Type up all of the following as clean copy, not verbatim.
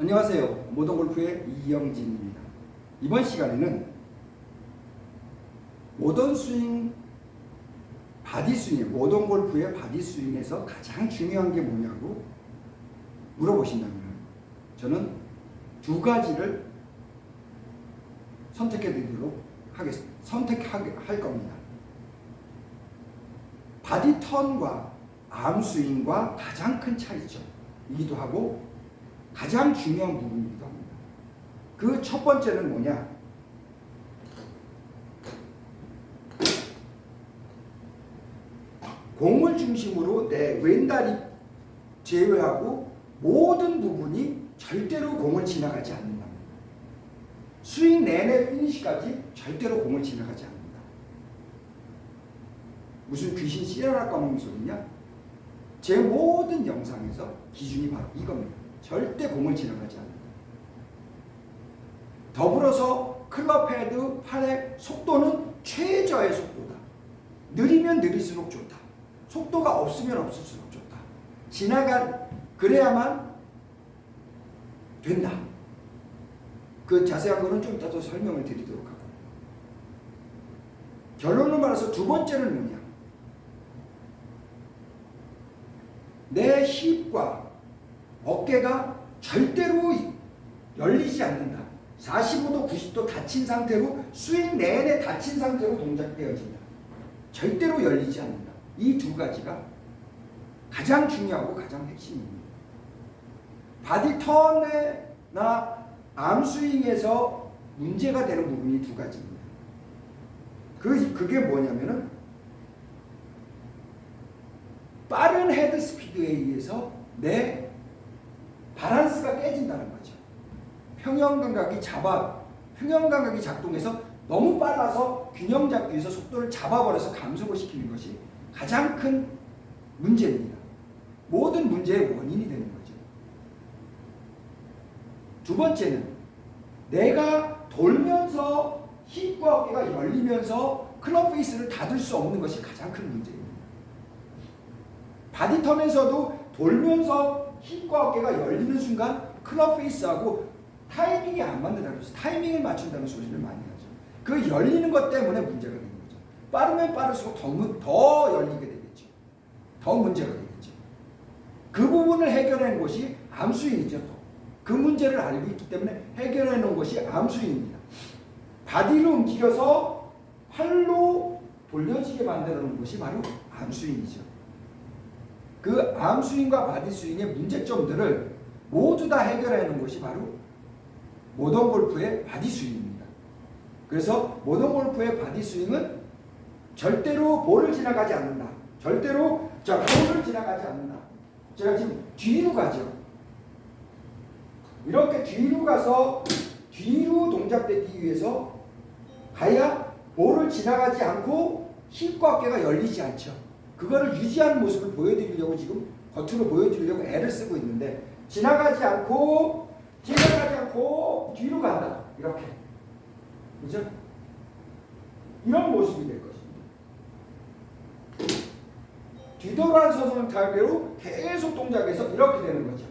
안녕하세요. 모던골프의 이영진입니다. 이번 시간에는 모던 스윙, 바디 스윙, 모던골프의 바디 스윙에서 가장 중요한 게 뭐냐고 물어보신다면 저는 두 가지를 선택할 겁니다. 바디 턴과 암 스윙과 가장 큰 차이죠. 이기도 하고 가장 중요한 부분이기도 합니다. 그 첫 번째는 뭐냐? 공을 중심으로 내 왼다리 제외하고 모든 부분이 절대로 공을 지나가지 않는다. 스윙 내내 피니시까지 절대로 공을 지나가지 않는다. 무슨 귀신 씨라라 까먹는 소리냐? 제 모든 영상에서 기준이 바로 이겁니다. 절대 공을 지나가지 않는다. 더불어서 클럽 헤드, 팔의 속도는 최저의 속도다. 느리면 느릴수록 좋다. 속도가 없으면 없을수록 좋다. 그래야만 된다. 그 자세한 거는 좀 이따 더 설명을 드리도록 하고. 결론을 말해서 두 번째는 뭐냐? 내 힙과 어깨가 절대로 열리지 않는다. 45도, 90도 닫힌 상태로 스윙 내내 닫힌 상태로 동작되어진다. 절대로 열리지 않는다. 이 두 가지가 가장 중요하고 가장 핵심입니다. 바디 턴이나 암 스윙에서 문제가 되는 부분이 두 가지입니다. 그게 뭐냐면은 빠른 헤드 스피드에 의해서 내 밸런스가 깨진다는 거죠. 평형 감각이 작동해서 너무 빨라서 균형 잡기 위해서 속도를 잡아버려서 감속을 시키는 것이 가장 큰 문제입니다. 모든 문제의 원인이 되는 거죠. 두 번째는 내가 돌면서 힙과 어깨가 열리면서 클럽 페이스를 닫을 수 없는 것이 가장 큰 문제입니다. 바디 턴에서도 돌면서 힙과 어깨가 열리는 순간 클럽 페이스하고 타이밍이 안 맞는다고 해서 타이밍을 맞춘다는 소리를 많이 하죠. 그 열리는 것 때문에 문제가 되는 거죠. 빠르면 빠를수록 더 열리게 되겠죠. 더 문제가 되겠죠. 그 부분을 해결하는 것이 암스윙이죠. 그 문제를 알고 있기 때문에 해결해 놓은 것이 암스윙입니다. 바디를 움직여서 팔로 돌려지게 만들어 놓은 것이 바로 암스윙이죠. 그 암스윙과 바디스윙의 문제점들을 모두 다 해결해 놓은 것이 바로 모던골프의 바디스윙입니다. 그래서 모던골프의 바디스윙은 절대로 볼을 지나가지 않는다. 절대로 볼을 지나가지 않는다. 제가 지금 뒤로 가죠. 이렇게 뒤로 가서 뒤로 동작되기 위해서 가야 볼을 지나가지 않고 힙과 어깨가 열리지 않죠. 그거를 유지하는 모습을 보여드리려고 지금 겉으로 보여드리려고 애를 쓰고 있는데 지나가지 않고 뒤로 간다. 이렇게. 그죠? 이런 모습이 될 것입니다. 뒤돌아서는 타입대로 계속 동작해서 이렇게 되는 거죠.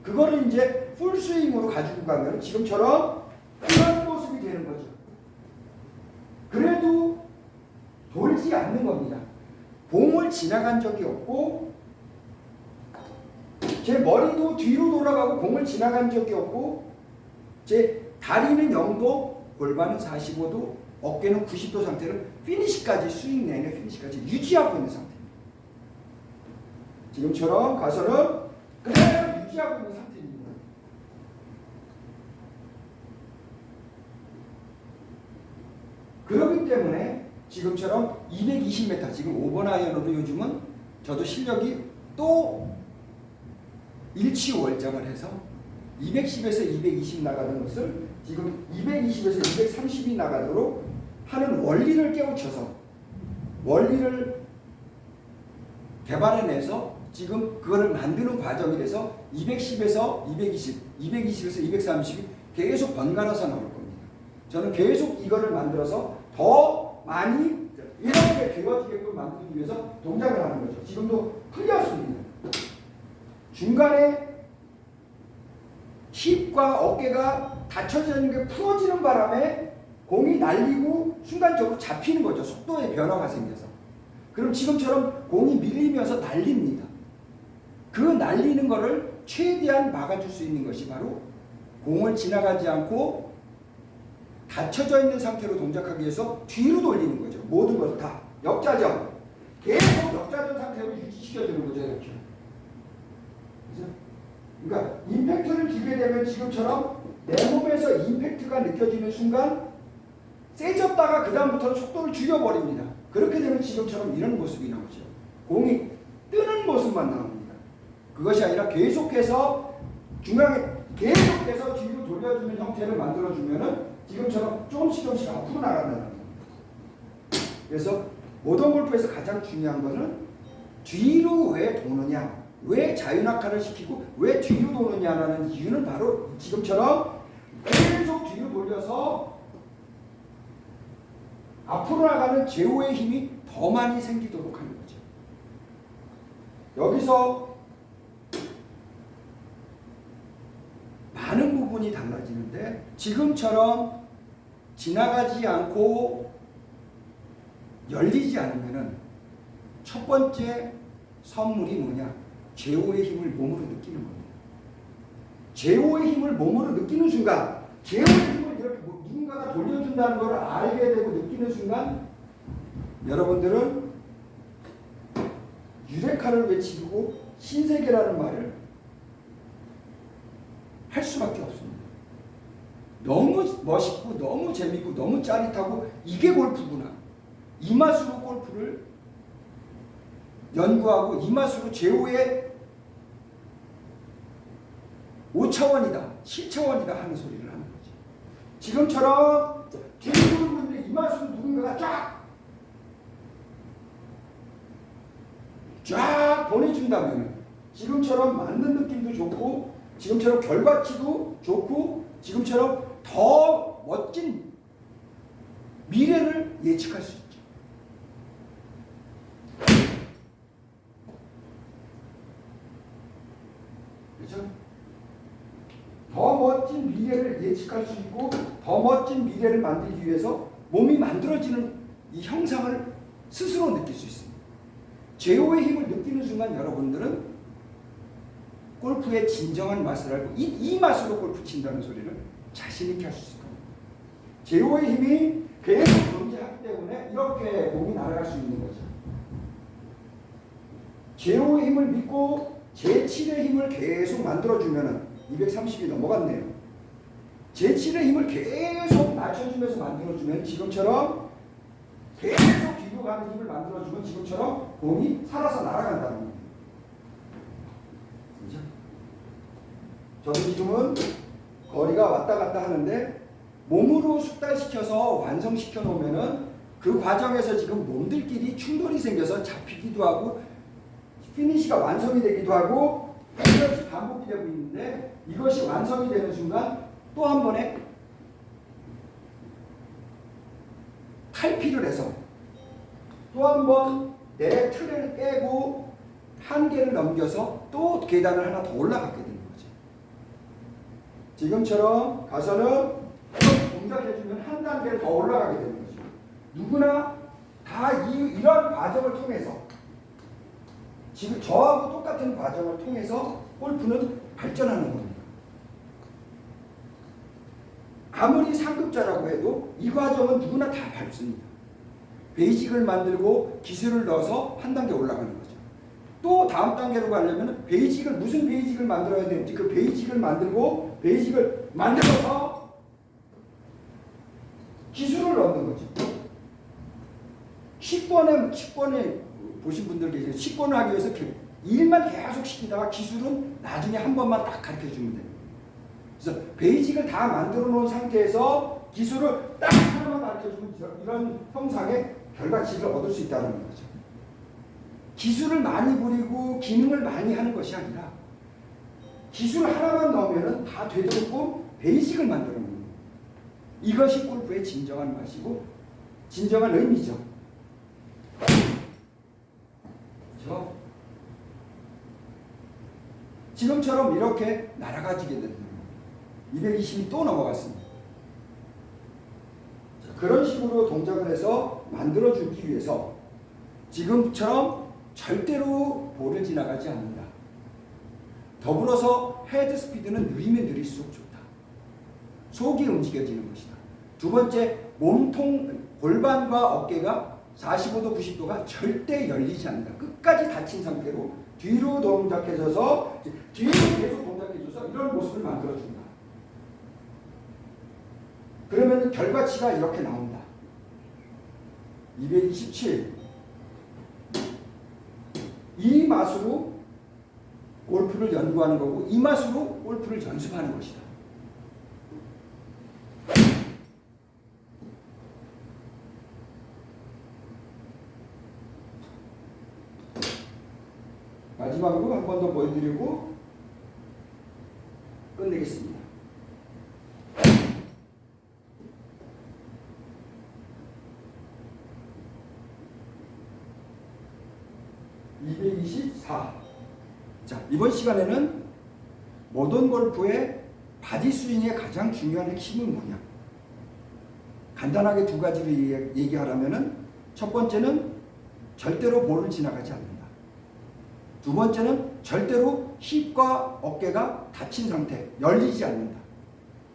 그거를 이제 풀스윙으로 가지고 가면 지금처럼 이런 모습이 되는 거죠. 그래도 돌지 않는 겁니다. 공을 지나간 적이 없고 제 머리도 뒤로 돌아가고 공을 지나간 적이 없고 제 다리는 0도, 골반은 45도, 어깨는 90도 상태를 피니시까지 스윙 내내 피니시까지 유지하고 있는 상태입니다. 지금처럼 가서는 그대로 유지하고 있는 상태입니다. 그렇기 때문에 지금처럼 220m, 지금 5번 아이언으로 요즘은 저도 실력이 또 일치월장을 해서 210에서 220 나가는 것을 지금 220에서 230이 나가도록 하는 원리를 깨우쳐서 원리를 개발해내서 지금 그거를 만드는 과정이 돼서 210에서 220, 220에서 230이 계속 번갈아서 나올 겁니다. 저는 계속 이거를 만들어서 더 많이 이렇게 되어지게끔 만들기 위해서 동작을 하는 거죠. 지금도 틀렸습니다. 중간에 힙과 어깨가 닫혀져 있는 게 풀어지는 바람에 공이 날리고 순간적으로 잡히는 거죠. 속도의 변화가 생겨서. 그럼 지금처럼 공이 밀리면서 날립니다. 그 날리는 거를 최대한 막아줄 수 있는 것이 바로 공을 지나가지 않고 닫혀져 있는 상태로 동작하기 위해서 뒤로 돌리는 거죠. 모든 것을 다. 역자전. 계속 역자전 상태로 유지시켜주는 거죠. 이렇게. 그죠? 그러니까 임팩트를 주게 되면 지금처럼 내 몸에서 임팩트가 느껴지는 순간 세졌다가 그 다음부터는 속도를 줄여버립니다. 그렇게 되면 지금처럼 이런 모습이 나오죠. 공이 뜨는 모습만 나옵니다. 그것이 아니라 계속해서 중앙에 계속해서 뒤로 돌려주는 형태를 만들어주면은 지금처럼 조금씩 앞으로 나간다는 겁니다. 그래서 모던 골프에서 가장 중요한 것은 뒤로 왜 도느냐, 왜 자유낙하를 시키고 왜 뒤로 도느냐라는 이유는 바로 지금처럼 계속 뒤로 돌려서 앞으로 나가는 제호의 힘이 더 많이 생기도록 하는 거죠. 여기서 많은 부분이 달라지는데 지금처럼 지나가지 않고 열리지 않으면은 첫 번째 선물이 뭐냐? 제호의 힘을 몸으로 느끼는 겁니다. 제호의 힘을 몸으로 느끼는 순간 제호의 힘을 이렇게 누군가가 돌려준다는 걸 알게 되고 느끼는 순간 여러분들은 유레카를 외치고 신세계라는 말을 할 수밖에 없습니다. 너무 멋있고 너무 재밌고 너무 짜릿하고 이게 골프구나. 이 맛으로 골프를 연구하고 이 맛으로 제호의 5차원이다, 7차원이다 하는 소리를 하는 거죠. 지금처럼 제호의 이 맛으로 누군가가 쫙 보내준다면 지금처럼 맞는 느낌도 좋고 지금처럼 결과치도 좋고 지금처럼 더 멋진 미래를 예측할 수 있죠. 그렇죠? 더 멋진 미래를 예측할 수 있고 더 멋진 미래를 만들기 위해서 몸이 만들어지는 이 형상을 스스로 느낄 수 있습니다. 제호의 힘을 느끼는 순간 여러분들은 골프의 진정한 맛을 알고 이 맛으로 골프 친다는 소리를 자신 있게 할 수 있을 겁니다. 제호의 힘이 계속 존재하기 때문에 이렇게 공이 날아갈 수 있는 거죠. 제호의 힘을 믿고 제7의 힘을 계속 만들어주면 230이 넘어갔네요. 제7의 힘을 계속 맞춰주면서 만들어주면 지금처럼 계속 뒤로 가는 힘을 만들어주면 지금처럼 공이 살아서 날아간다는 겁니다. 그렇죠? 저도 지금은 거리가 왔다 갔다 하는데 몸으로 숙달시켜서 완성시켜 놓으면은 그 과정에서 지금 몸들끼리 충돌이 생겨서 잡히기도 하고 피니시가 완성이 되기도 하고 이것이 반복이 되고 있는데 이것이 완성이 되는 순간 또 한 번에 탈피를 해서 또 한 번 내 틀을 깨고 한계를 넘겨서 또 계단을 하나 더 올라가게 되는 거죠. 지금처럼 가서는 동작해주면 한 단계를 더 올라가게 되는 거죠. 누구나 다 이런 과정을 통해서 지금 저하고 똑같은 과정을 통해서 골프는 발전하는 겁니다. 아무리 상급자라고 해도 이 과정은 누구나 다 밟습니다. 베이직을 만들고 기술을 넣어서 한 단계 올라가는 거죠. 또 다음 단계로 가려면 베이직을 무슨 베이직을 만들어야 되는지 그 베이직을 만들고 베이직을 만들어서 기술을 넣는 거죠. 10번에 보신 분들 계세요. 10번을 하기 위해서 일만 계속 시키다가 기술은 나중에 한 번만 딱 가르쳐주면 됩니다. 그래서 베이직을 다 만들어 놓은 상태에서 기술을 딱 하나만 가르쳐주면 이런 형상의 결과치를 얻을 수 있다는 거죠. 기술을 많이 부리고 기능을 많이 하는 것이 아니라 기술 하나만 넣으면 다 되도록 베이직을 만들어 놓는 거예요. 이것이 골프의 진정한 맛이고 진정한 의미죠. 그렇죠? 지금처럼 이렇게 날아가지게 된다. 220이 또 넘어갔습니다. 자, 그런 식으로 동작을 해서 만들어주기 위해서 지금처럼 절대로 볼을 지나가지 않는다. 더불어서 헤드 스피드는 느리면 느릴수록 좋다. 속이 움직여지는 것이다. 두 번째, 몸통, 골반과 어깨가 45도, 90도가 절대 열리지 않는다. 끝까지 닫힌 상태로 뒤로 동작해줘서 뒤로 계속 동작해줘서 이런 모습을 만들어준다. 그러면 결과치가 이렇게 나온다. 227. 이 맛으로 골프를 연구하는 거고 이 맛으로 골프를 연습하는 것이다. 마지막으로 한 번 더 보여드리고 끝내겠습니다. (224) 자, 이번 시간에는 모던 골프의 바디 스윙의 가장 중요한 핵심은 뭐냐? 간단하게 두 가지를 얘기하라면은 첫 번째는 절대로 볼을 지나가지 않는다. 두 번째는 절대로 힙과 어깨가 닫힌 상태, 열리지 않는다.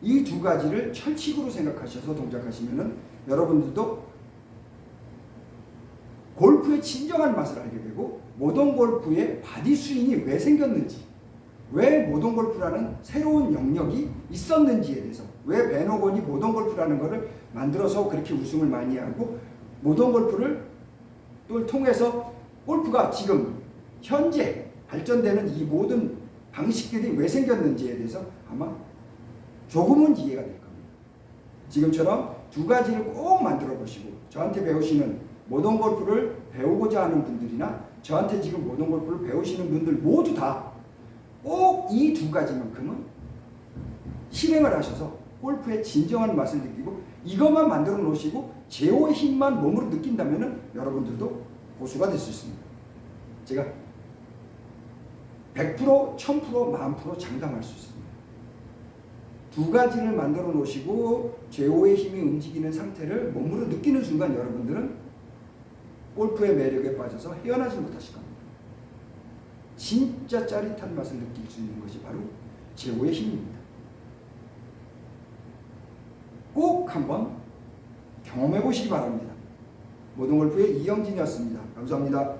이 두 가지를 철칙으로 생각하셔서 동작하시면은 여러분들도 골프의 진정한 맛을 알게 되고 모던 골프의 바디 스윙이 왜 생겼는지, 왜 모던 골프라는 새로운 영역이 있었는지에 대해서, 왜 벤 호건이 모던 골프라는 것을 만들어서 그렇게 우승을 많이 하고 모던 골프를 또 통해서 골프가 지금 현재 발전되는 이 모든 방식들이 왜 생겼는지에 대해서 아마 조금은 이해가 될 겁니다. 지금처럼 두 가지를 꼭 만들어 보시고 저한테 배우시는 모던 골프를 배우고자 하는 분들이나 저한테 지금 모던 골프를 배우시는 분들 모두 다 꼭 이 두 가지만큼은 실행을 하셔서 골프의 진정한 맛을 느끼고 이것만 만들어 놓으시고 제호의 힘만 몸으로 느낀다면 여러분들도 고수가 될 수 있습니다. 제가 100%, 1000%, 10,000% 장담할 수 있습니다. 두 가지를 만들어 놓으시고 제호의 힘이 움직이는 상태를 몸으로 느끼는 순간 여러분들은 골프의 매력에 빠져서 헤어나지 못하실 겁니다. 진짜 짜릿한 맛을 느낄 수 있는 것이 바로 제호의 힘입니다. 꼭 한번 경험해 보시기 바랍니다. 모던 골프의 이영진이었습니다. 감사합니다.